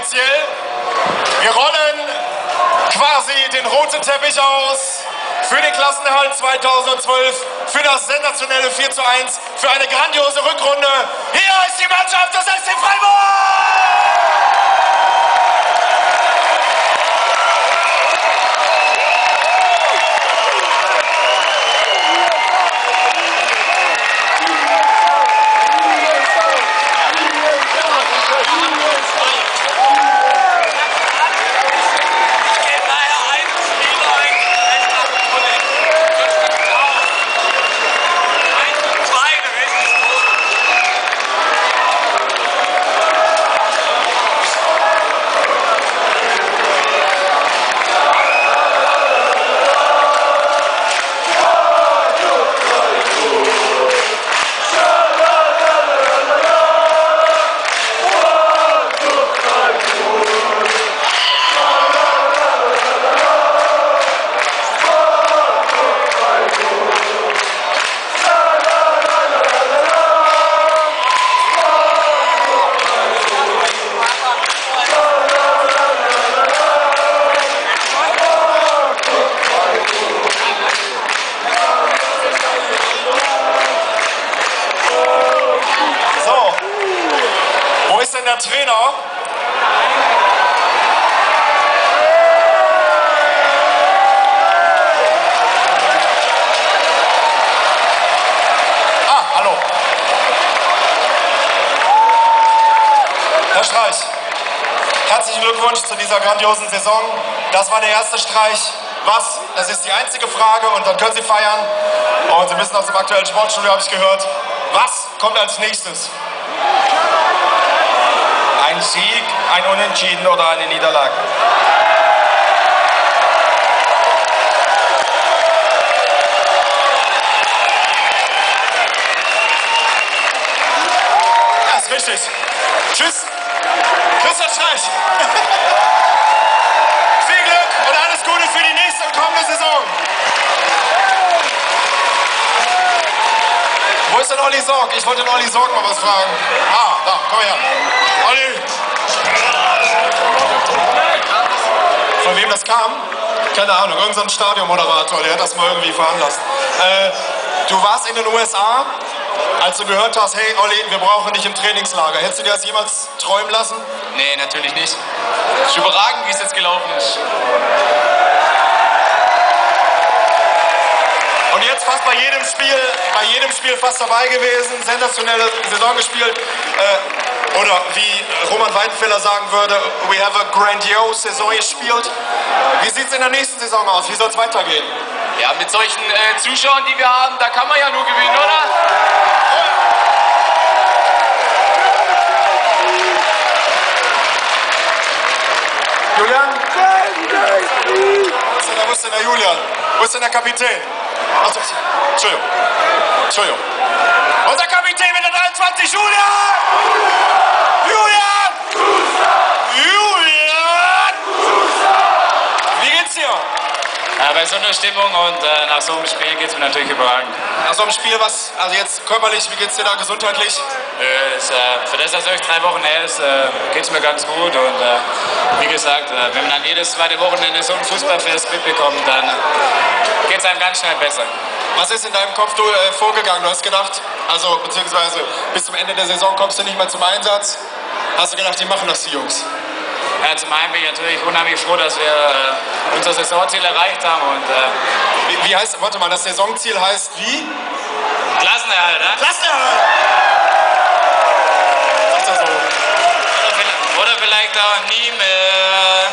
offiziell. Wir rollen quasi den roten Teppich aus für den Klassenerhalt 2012, für das sensationelle 4:1, für eine grandiose Rückrunde. Hier ist die Mannschaft des SC Freiburg! Der Trainer. Hallo. Herr Streich, herzlichen Glückwunsch zu dieser grandiosen Saison. Das war der erste Streich. Was? Das ist die einzige Frage und dann können Sie feiern. Und Sie müssen aus dem aktuellen Sportstudio, habe ich gehört. Was kommt als nächstes? Ein Sieg, ein Unentschieden oder eine Niederlage. Das ist richtig. Tschüss. Christian Streich. Viel Glück und alles Gute für die nächste und kommende Saison. Wo ist denn Olli Sorg? Ich wollte den Olli Sorg mal was fragen. Da, komm her. Olli! Von wem das kam? Keine Ahnung, irgend so ein Stadionmoderator, der hat das mal irgendwie veranlasst. Du warst in den USA, als du gehört hast, hey Olli, wir brauchen dich im Trainingslager. Hättest du dir das jemals träumen lassen? Nee, natürlich nicht. Es ist überragend, wie es jetzt gelaufen ist. Und jetzt fast bei jedem Spiel fast dabei gewesen, sensationelle Saison gespielt. Oder wie Roman Weidenfeller sagen würde, we have a grandiose Saison gespielt. Wie sieht es in der nächsten Saison aus? Wie soll es weitergehen? Ja, mit solchen Zuschauern, die wir haben, da kann man ja nur gewinnen, oder? Julian? Wo ist denn der Julian? Wo ist denn der Kapitän? Achso, Entschuldigung. Unser Kapitän mit der 23, Julian! Wie geht's dir? Ja, bei so einer Stimmung und nach so einem Spiel geht es mir natürlich überragend. Nach so einem Spiel, also jetzt körperlich, wie geht's dir da gesundheitlich? Für das, dass es 3 Wochen her ist, geht es mir ganz gut. Und wie gesagt, wenn man dann jedes zweite Wochenende so ein Fußballfest mitbekommt, dann geht es einem ganz schnell besser. Was ist in deinem Kopf vorgegangen? Du hast gedacht, also beziehungsweise bis zum Ende der Saison kommst du nicht mehr zum Einsatz. Hast du gedacht, die machen das, die Jungs? Ja, zum einen bin ich natürlich unheimlich froh, dass wir unser Saisonziel erreicht haben. Und, wie heißt, warte mal, das Saisonziel heißt wie? Klassenerhalt, ne? Klassenerhalt! Oder vielleicht auch nie mehr.